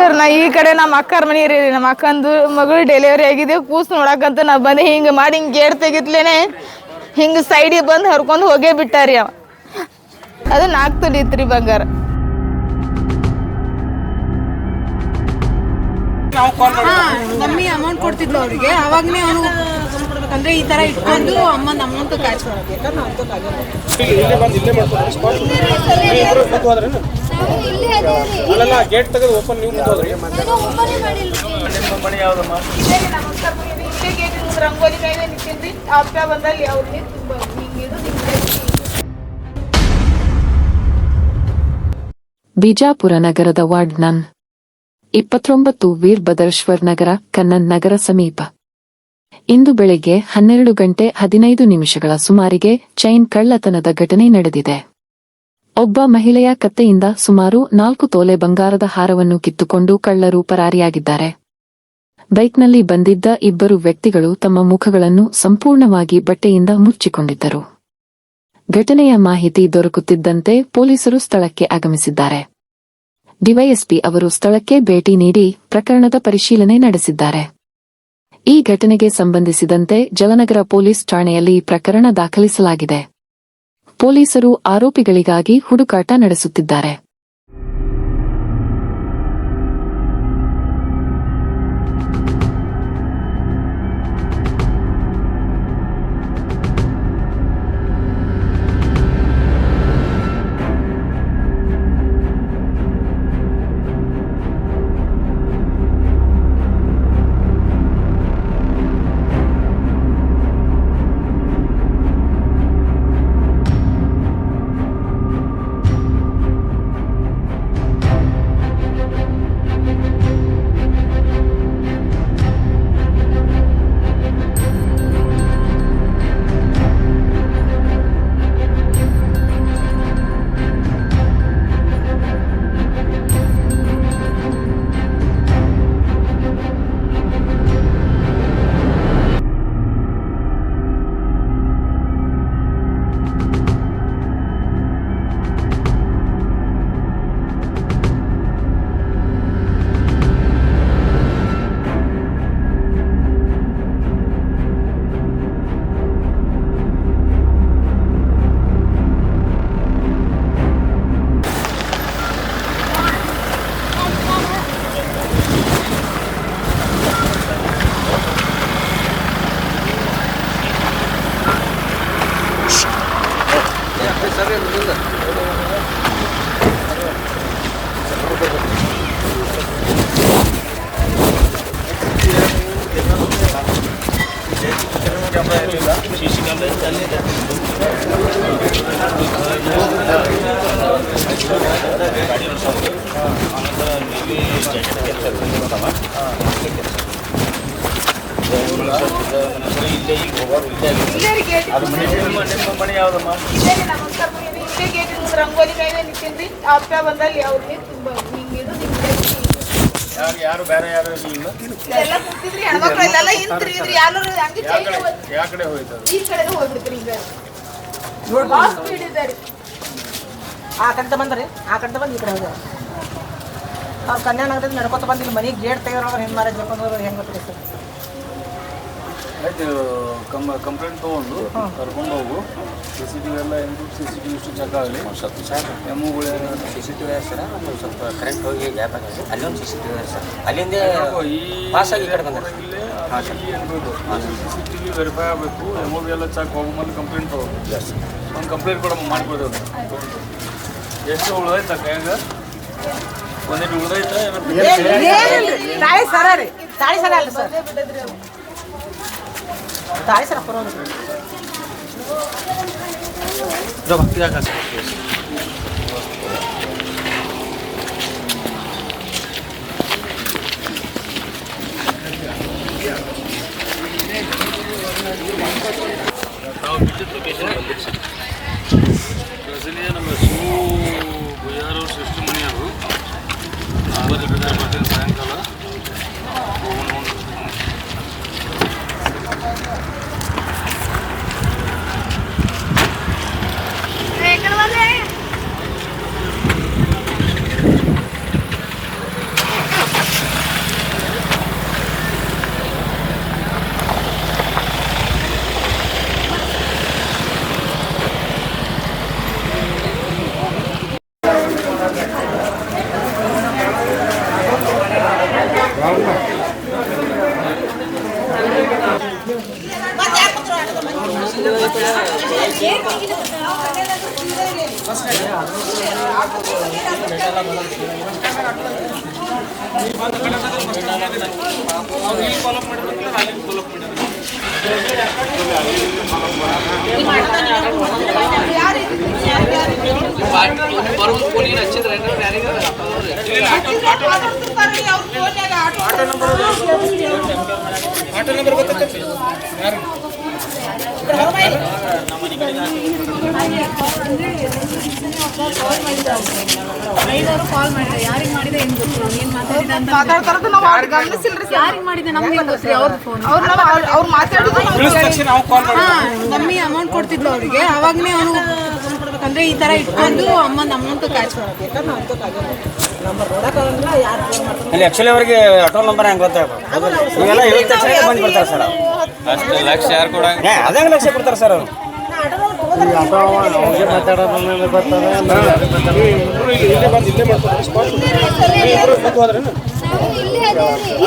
Sir ನಾ ಈ ಕಡೆ ನಮ್ಮ ಅಕ್ಕರ ಮನೆ ರೀ, ನಮ್ಮ ಅಕ್ಕಂದು ಮಗಳು ಡೆಲಿವರಿ ಆಗಿದೆ, ಕೂಸು ನೋಡಕಂತ ನಾ ಬಂದೆ. ಹಿಂಗೆ ಮಾಡಿ ಹಿಂಗೆ ಗೇಟ್ ತೆಗಿತ್ಲೇನೆ ಹಿಂಗೆ ಸೈಡಿಗೆ ಬಂದು ಹರ್ಕೊಂಡು ಹೋಗೇ ಬಿಟ್ಟಾರಿ ಅವ. ಅದು 4 ತೊಲಿ ಇತ್ರಿ ಬಂಗಾರ. ಮಮ್ಮಿ ಅಮೌಂಟ್ ಕೊಡ್ತಿದ್ಲು ಅವ್ರಿಗೆ. ಅವಾಗನೇ ಅವನು ಅಂದ್ರೆ ಈ ತರ ಇಟ್ಕೊಂಡು ಅಮ್ಮನ ಅಮೌಂಟ್ ಗೇಟ್ ತೆಗೆದು ಓಪನ್ ನೀವು ರಂಗೋಲಿ ಕೈಲೇ ನಿಂತಿದ್ರಿ. ಅಪ್ಪ ಬಂದಲ್ಲಿ ಅವ್ರಿಗೆ ತುಂಬಾ ಬಿಜಾಪುರ ನಗರದ ವಾರ್ಡ್ ನಂ. 29 ವೀರಭದ್ರೇಶ್ವರ ನಗರ, ಕನ್ನನ್ ನಗರ ಸಮೀಪ ಇಂದು ಬೆಳಗ್ಗೆ 12:15 ಸುಮಾರಿಗೆ ಚೈನ್ ಕಳ್ಳತನದ ಘಟನೆ ನಡೆದಿದೆ. ಒಬ್ಬ ಮಹಿಳೆಯ ಕತ್ತೆಯಿಂದ ಸುಮಾರು 4 ತೊಲೆ ಬಂಗಾರದ ಹಾರವನ್ನು ಕಿತ್ತುಕೊಂಡು ಕಳ್ಳರು ಪರಾರಿಯಾಗಿದ್ದಾರೆ. ಬೈಕ್ನಲ್ಲಿ ಬಂದಿದ್ದ ಇಬ್ಬರು ವ್ಯಕ್ತಿಗಳು ತಮ್ಮ ಮುಖಗಳನ್ನು ಸಂಪೂರ್ಣವಾಗಿ ಬಟ್ಟೆಯಿಂದ ಮುಚ್ಚಿಕೊಂಡಿದ್ದರು. ಘಟನೆಯ ಮಾಹಿತಿ ದೊರಕುತ್ತಿದ್ದಂತೆ ಪೊಲೀಸರು ಸ್ಥಳಕ್ಕೆ ಆಗಮಿಸಿದ್ದಾರೆ. ಡಿವೈಎಸ್ಪಿ ಅವರು ಸ್ಥಳಕ್ಕೆ ಭೇಟಿ ನೀಡಿ ಪ್ರಕರಣದ ಪರಿಶೀಲನೆ ನಡೆಸಿದ್ದಾರೆ. ಈ ಘಟನೆಗೆ ಸಂಬಂಧಿಸಿದಂತೆ ಜಲನಗರ ಪೊಲೀಸ್ ಠಾಣೆಯಲ್ಲಿ ಪ್ರಕರಣ ದಾಖಲಿಸಲಾಗಿದೆ. ಪೊಲೀಸರು ಆರೋಪಿಗಳಿಗಾಗಿ ಹುಡುಕಾಟ ನಡೆಸುತ್ತಿದ್ದಾರೆ. ರಂಗೋಲಿ ಕೈಲೇ ನಿಂತಿದ್ರಿ. ಅಪ್ಪ ಬಂದಲ್ಲಿ ಅವ್ರಿಗೆ ತುಂಬಾ ಯಾರು ಬೇರೆ ಯಾರು ಎಲ್ಲ ಕೂತಿದ್ರಿ, ಹೆಣ್ಮಕ್ಳು ಇಲ್ಲೆಲ್ಲ ಇಂತ್ರಿ ಇದ್ರಿ. ಯಾರು ಯಾವ ಕಡೆ ಹೋಯ್ತು? ಈ ಕಡೆ ಹೋಗ್ಬಿಡ್ತೀರಿ. ಈಗ ಸ್ಪೀಡ್ ಇದ್ದಾರೆ. ಆ ಕಡೆ ಬಂದ್ರಿ, ಆ ಕಡೆ ಬಂದು ಈ ಕಡೆ ಹೋಗ್ಯಾರ. ಅವ್ರು ಕನ್ಯಾನಗರದಿಂದ ನಡ್ಕೊತ ಬಂದಿಲ್ಲ ಮನೆಗೆ ಗೇಟ್ ತೆಗಿರೋರು ಹೆಣ್ಣು ಮಾರ ಜಪ್ಕೊಂಡ್ರು ಹೆಂಗೆ ಗೊತ್ತಿದೆ ಸರ್? ಆಯ್ತು, ಕಂಪ್ಲೇಂಟ್ ತೊಗೊಂಡು ಕರ್ಕೊಂಡು ಹೋಗು. CCTV ಎಲ್ಲ CCTV ಇಷ್ಟು ಚೆಕ್ ಆಗಲಿ. ಎಮ್ಮುಗಳು CCTV ಸರ್, ಒಂದು ಸ್ವಲ್ಪ ಕರೆಕ್ಟ್ ಹೋಗಿ ಗ್ಯಾಪ್ ಆಗಿದೆ. ಅಲ್ಲೊಂದು CCTV ಸರ್, ಅಲ್ಲಿಂದ ಪಾಸ್ ಆಗಿ ಈ ಕಡೆ ಬಂದ್ರೆ ಇಲ್ಲೇ CCTV ವೆರಿಫೈ ಆಗಬೇಕು. ಎಮ್ಮು ಎಲ್ಲ ಚೆಕ್ ಹೋಗೋ ಮೇಲೆ ಕಂಪ್ಲೇಂಟ್ ತೊಗೋಬೇಕು. ಒಂದು ಕಂಪ್ಲೇಂಟ್ ಕೂಡ ಮಾಡ್ಕೊಡ್ತೇವೆ. ಎಷ್ಟು ಉಳ್ದೈತ ಕೈಯಾಗ? ಒಂದೇಟು ಉಳ್ದೈತ? ತಾಳಿ ಸರ ರೀ, ತಾಳಿ ಸರ ಅಲ್ಲ ಸರ್, ತಾಳಿ ಸರ ಕೊರೋದು. ನಾವು ವಿದ್ಯುತ್ ಲೊಕೇಶನ್ ಬಂದಿರಿ ನಮ್ಮ ಬುಯಾರು ಸಿಸ್ಟಮ್ ಮನೆ ಅದು ಸಾಯಂಕಾಲ ಕಾಲ್ ಮಾಡಿದ್ರೆ ಯಾರಿಗೆ ಮಾಡಿದೆ ಏನ್ ಗೊತ್ತು ನಾನು ಏನ್ ಮಾತಾಡಿದೆ ಅಂತ ಮಾತಾಡ್ತಾರಂತ ನಾವು ಅವ್ರು ಗಮನಿಸಿಲ್ರಿ ಸರ್. ಯಾರಿಗೆ ಮಾಡಿದೆ ನಮ್ಗೆ ಹೆಂಗ್ ಗೊತ್ತ್ರಿ ಅವ್ರ ಫೋನ್ ಅವ್ರು ಮಾತಾಡಿದ್ರು ನಮ್ಮಿ ಅಮೌಂಟ್ ಕೊಡ್ತಿದ್ಲು ಅವ್ರಿಗೆ ಅವಾಗನೇ ಅವನು ಅಂದ್ರೆ ಈ ತರ ಇಟ್ಕೊಂಡು ಅಮ್ಮನ ಅಮೌಂಟ್ ಕ್ಯಾಚ್ ಅಲ್ಲಿ ಆಕ್ಚುಲಿ ಅವರಿಗೆ ಆಟೋ ನಂಬರ್ ಹೆಂಗೆ ಗೊತ್ತಾಗ ಇವೆಲ್ಲ ಹೇಳಿದ ತಕ್ಷಣ ಬಂದು ಬಿಡ್ತಾರೆ ಸರ್ ಅಷ್ಟು ಲಕ್ಷ ಯಾರು ಕೊಡ ಅದೇ ಲಕ್ಷ ಕೊಡ್ತಾರೆ ಸರ್ ಅವರು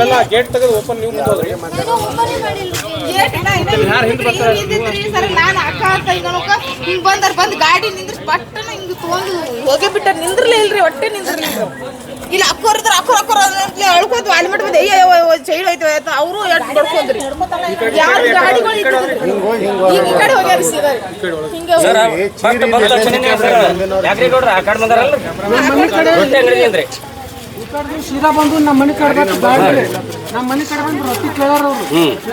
ಅಲ್ಲ ಗೇಟ್ ತೆಗೆದು ಓಪನ್ ನೀವು ಮುಂದೆ ಹೋದ್ರಿ ನಾನು ಅಕ್ಕ ಅಂತ ಹಿಂಗ್ ಬಂದಾರ ಬಂದ್ ಗಾಡಿ ನಿಂದ್ರಿಸಿ ಬಟ್ಟನ ಹಿಂಗ್ ತಗೊಂಡು ಹೋಗೇ ಬಿಟ್ಟಾರ. ನಿಂದ್ರಲೇ ಇಲ್ರಿ, ಹೊಟ್ಟೆ ನಿಂದ್ರಲಿಲ್ಲ. ಇಲ್ಲ ಅಕ್ಕೋರಿದ್ರ ಅಕ್ಕೋರ್ ಅಳ್ಕೋತ ಅಲ್ಲಿ ಮಟ್ಟ ಬಂದು ಅಯ್ಯೋ ಚೈಡ್ ಹೋಯ್ತು ಅವರು ಎಷ್ಟು ಬಡ್ಕೊಂಡ್ರಿ. ಯಾರು ಗಾಡಿಗಳು ಈ ಕಡೆ ಹೋಗ್ಯಾರ ಸೀದಾ ಹಿಂಗ ಯಾಕ್ರಿ ಗೌಡ್ರ ಆ ಕಡೆ ಬಂದಾರಲ್ಲ ಅಂದ್ರೆ ಸೀದಾ ಬಂದು ನಮ್ಮ ಮನೆ ಕಡೆ ಗಾಡಿ ನಮ್ಮ ಮನೆ ಕಡೆ ಬಂದು ರೊಟ್ಟಿ ಕೇಳಾರ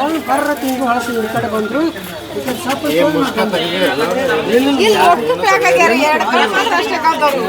ಅವರು ಬರ್ರತ್ತಿ ಹಿಂಗೆ ಹಳಸಿ ಈ ಕಡೆ ಬಂದ್ರು ಇಲ್ಲಿ ಒಟ್ಟು ಪ್ಯಾಕ್ ಆಗ್ಯಾರ. ಎರಡು ಕಡೆ ಮಾತ್ರ ಅಷ್ಟೇ ಕಾದವ್ರು.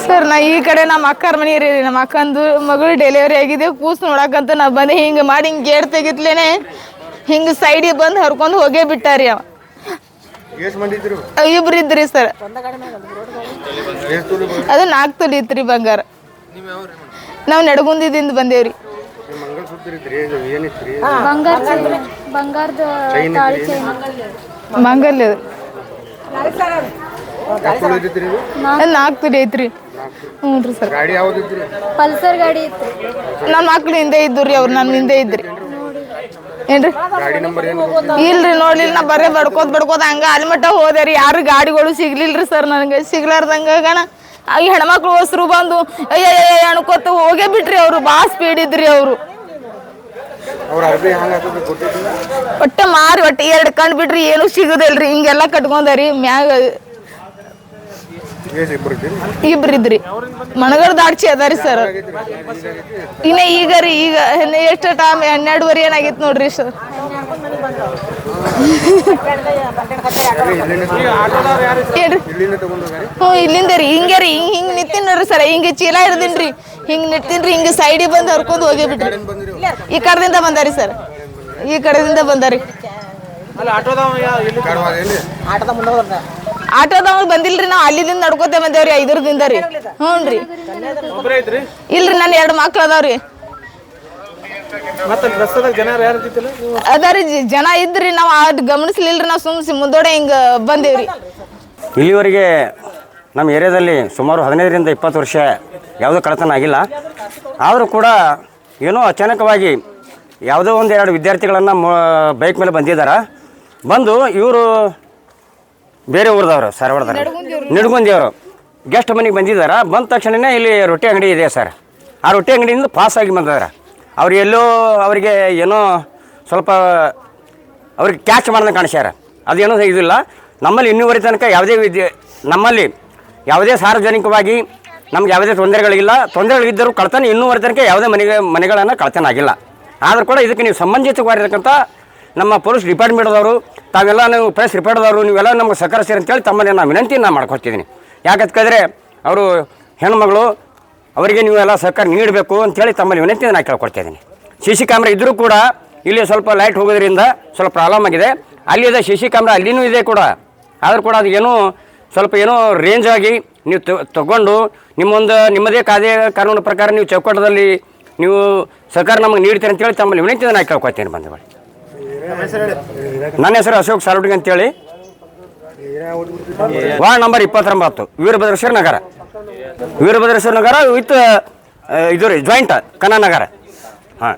ಸರ್ ನಾ ಈ ಕಡೆ ನಮ್ಮ ಅಕ್ಕರ ಮನೆ ರೀ, ನಮ್ಮ ಅಕ್ಕಂದು ಮಗಳು ಡೆಲಿವರಿ ಆಗಿದೆ. ಕೂಸು ನೋಡಕಂತ ನಾ ಬಂದೆ. ಹಿಂಗೆ ಮಾಡಿ ಹಿಂಗೆ ಗೇಟ್ ತೆಗಿತ್ಲೇನೆ ಹಿಂಗೆ ಸೈಡಿಗೆ ಬಂದು ಹರ್ಕೊಂಡು ಹೋಗೇ ಬಿಟ್ಟಾರಿ ಅವ. ಇಬ್ರು ಇದ್ರಿ ಸರ್. ಅದು 4 ತೊಲಿ ಇತ್ರಿ ಬಂಗಾರ. ನಾವು ನಡಗುಂದಿದಿಂದ ಬಂದೇವ್ರಿ. ಮಂಗಲ್ಯ 4 ತೊಲಿ ಐತ್ರಿ. ಹ್ಞೂ ರೀ ಸರ್. ಪಲ್ಸರ್ ಗಾಡಿ ಇತ್ತು. ನನ್ನ ಮಕ್ಳು ಹಿಂದೆ ಇದ್ದು ರೀ, ಅವ್ರು ನನ್ನ ಹಿಂದೆ ಇದ್ರಿ. ಏನ್ರಿ ಇಲ್ರಿ ನೋಡ್ಲಿಲ್ಲ. ನಾ ಬರೇ ಬಡ್ಕೋದ್ ಹಂಗ ಅಲ್ಲಿ ಮಟ್ಟ ಹೋದ್ರಿ. ಯಾರು ಗಾಡಿಗಳು ಸಿಗ್ಲಿಲ್ರಿ ಸರ್ ನನಗೆ. ಸಿಗ್ಲಾರ್ದಂಗ ಈ ಹೆಣ್ಮಕ್ಳು ಹೊಸರು ಬಂದು ಅಯ್ಯ ಅನ್ಕೋತ ಹೋಗೇ ಬಿಟ್ರಿ. ಅವ್ರು ಭಾಳ ಸ್ಪೀಡ್ ಇದ್ರಿ. ಅವರು ಒಟ್ಟೆ ಮಾರಿ ಒಟ್ಟೆ 2 ಕಂಡು ಬಿಟ್ರಿ, ಏನು ಸಿಗುದಿಲ್ರಿ. ಹಿಂಗೆಲ್ಲ ಕಟ್ಕೊಂಡರಿ ಮ್ಯಾಗ. ಇಬ್ರಿದ್ರಿ. ಮಣಗಡ ದಾಡ್ಚಿ ಅದಾರಿ ಸರ್. ಇನ್ನ ಈಗ ರೀ ಈಗ ಎಷ್ಟು ಟೈಮ್ 12:30 ಏನಾಗಿತ್ತು ನೋಡ್ರಿ ಸರ್. ಹ್ಞೂ ಇಲ್ಲಿಂದ ರೀ. ಹಿಂಗೆ ರೀ ಹಿಂಗ್ ನಿಂತೀನ್ರಿ ಸರ್. ಹಿಂಗೆ ಚೀಲ ಹಿಡ್ದಿನ್ರಿ, ಹಿಂಗ್ ನಿಂತೀನ್ರಿ. ಹಿಂಗೆ ಸೈಡಿಗೆ ಬಂದು ಹರ್ಕೊಂಡು ಹೋಗಿ ಬಿಟ್ರಿ. ಈ ಕಡೆದಿಂದ ಬಂದಾರಿ ಸರ್. ಈ ಕಡೆದಿಂದ ಬಂದಾರಿ. ಆಟೋದವ್ ಬಂದಿಲ್ರಿ. ನಾವು ಅಲ್ಲಿದಿಂದ ನಡ್ಕೋತೇ ಬಂದೇವ್ರಿ. 5 ರೀ. ಹ್ಞೂ ರೀ. ಇಲ್ರಿ ನನ್ನ 2 ಮಕ್ಳು ಅದಾವ್ರಿ. ಅದಾರಿ ಜನ ಇದ್ರಿ. ನಾವು ಅದು ಗಮನಿಸ್ಲಿಲ್ರಿ. ನಾವು ಸುಮ್ಸಿ ಮುಂದೋಡೆ ಹಿಂಗೆ ಬಂದೇವ್ರಿ. ಇಲ್ಲಿವರೆಗೆ ನಮ್ಮ ಏರಿಯಾದಲ್ಲಿ ಸುಮಾರು 15ರಿಂದ 20 ವರ್ಷ ಯಾವುದೋ ಕಳ್ಳತನ ಆಗಿಲ್ಲ. ಆದರೂ ಕೂಡ ಏನೋ ಅಚಾನಕವಾಗಿ ಯಾವುದೋ 1-2 ವಿದ್ಯಾರ್ಥಿಗಳನ್ನು ಬೈಕ್ ಮೇಲೆ ಬಂದಿದ್ದಾರೆ. ಬಂದು ಇವರು ಬೇರೆ ಊರದವರು ಸಾರವಾಡದವರು, ನಿಡಗುಂದಿಯವರು ಗೆಸ್ಟ್ ಮನೆಗೆ ಬಂದಿದ್ದಾರೆ. ಬಂದ ತಕ್ಷಣವೇ ಇಲ್ಲಿ ರೊಟ್ಟಿ ಅಂಗಡಿ ಇದೆ ಸರ್. ಆ ರೊಟ್ಟಿ ಅಂಗಡಿಯಿಂದ ಪಾಸಾಗಿ ಬಂದಿದ್ದಾರೆ. ಅವ್ರು ಎಲ್ಲೋ ಅವರಿಗೆ ಏನೋ ಸ್ವಲ್ಪ ಅವ್ರಿಗೆ ಕ್ಯಾಚ್ ಮಾಡ್ದಂಗೆ ಕಾಣಿಸ್ಯಾರ. ಅದೇನೋ ಇದಿಲ್ಲ. ನಮ್ಮಲ್ಲಿ ಇನ್ನೂವರೆ ತನಕ ನಮ್ಮಲ್ಲಿ ಯಾವುದೇ ಸಾರ್ವಜನಿಕವಾಗಿ ನಮ್ಗೆ ಯಾವುದೇ ತೊಂದರೆಗಳಿಲ್ಲ. ತೊಂದರೆಗಳಿದ್ದರೂ ಕಳ್ತನ ಇನ್ನೂವರೆ ತನಕ ಯಾವುದೇ ಮನೆಗಳನ್ನು ಕಳ್ತನ ಆಗಿಲ್ಲ. ಆದರೂ ಕೂಡ ಇದಕ್ಕೆ ನೀವು ಸಂಬಂಧಿತವಾಗಿರ್ತಕ್ಕಂಥ ನಮ್ಮ ಪೊಲೀಸ್ ಡಿಪಾರ್ಟ್ಮೆಂಟ್ದವರು, ತಾವೆಲ್ಲ ನೀವು ಪ್ರೆಸ್ ರಿಪೋರ್ಟ್ದವರು ನೀವೆಲ್ಲ ನಮ್ಗೆ ಸಹಕರಿಸ್ತೀರಿ ಅಂತೇಳಿ ತಮ್ಮಲ್ಲಿ ನಾನು ವಿನಂತಿಯನ್ನು ಮಾಡ್ಕೊತಿದ್ದೀನಿ. ಯಾಕಂತ ಕೇಳಿದ್ರೆ ಅವರು ಹೆಣ್ಮಗಳು, ಅವರಿಗೆ ನೀವೆಲ್ಲ ಸಹಕಾರ ನೀಡಬೇಕು ಅಂತೇಳಿ ತಮ್ಮಲ್ಲಿ ವಿನಂತಿಯನ್ನು ನಾನು ಕೇಳ್ಕೊಳ್ತಿದ್ದೀನಿ. ಸಿ ಸಿ ಕ್ಯಾಮ್ರಾ ಇದ್ದರೂ ಕೂಡ ಇಲ್ಲಿ ಸ್ವಲ್ಪ ಲೈಟ್ ಹೋಗೋದ್ರಿಂದ ಸ್ವಲ್ಪ ಪ್ರಾಬ್ಲಮ್ ಆಗಿದೆ. ಅಲ್ಲಿ ಇದೆ ಸಿ ಸಿ ಕ್ಯಾಮ್ರಾ, ಅಲ್ಲಿನೂ ಇದೆ ಕೂಡ. ಆದರೂ ಕೂಡ ಅದು ಏನೋ ಸ್ವಲ್ಪ ಏನೋ ರೇಂಜ್ ಆಗಿ ನೀವು ತಗೊಂಡು ನಿಮ್ಮದೇ ಕಾನೂನು ಪ್ರಕಾರ ನೀವು ಚೌಕಟ್ಟದಲ್ಲಿ ನೀವು ಸಹಕಾರ ನಮಗೆ ನೀಡ್ತೀರಿ ಅಂತೇಳಿ ತಮ್ಮಲ್ಲಿ ವಿನಂತಿ ನಾನು ಕೇಳ್ಕೊಳ್ತೀನಿ ಬಂಧುಗಳು. ನನ್ನ ಹೆಸರು ಅಶೋಕ್ ಸಾಲುಡ್ಗಿ ಅಂತೇಳಿ, ward number 29, Veerabhadreshwara Nagar. Veerabhadreshwara Nagar with ಇದು ರೀ ಜಾಯಿಂಟ್ ಕನ್ನಡ ನಗರ. ಹಾಂ.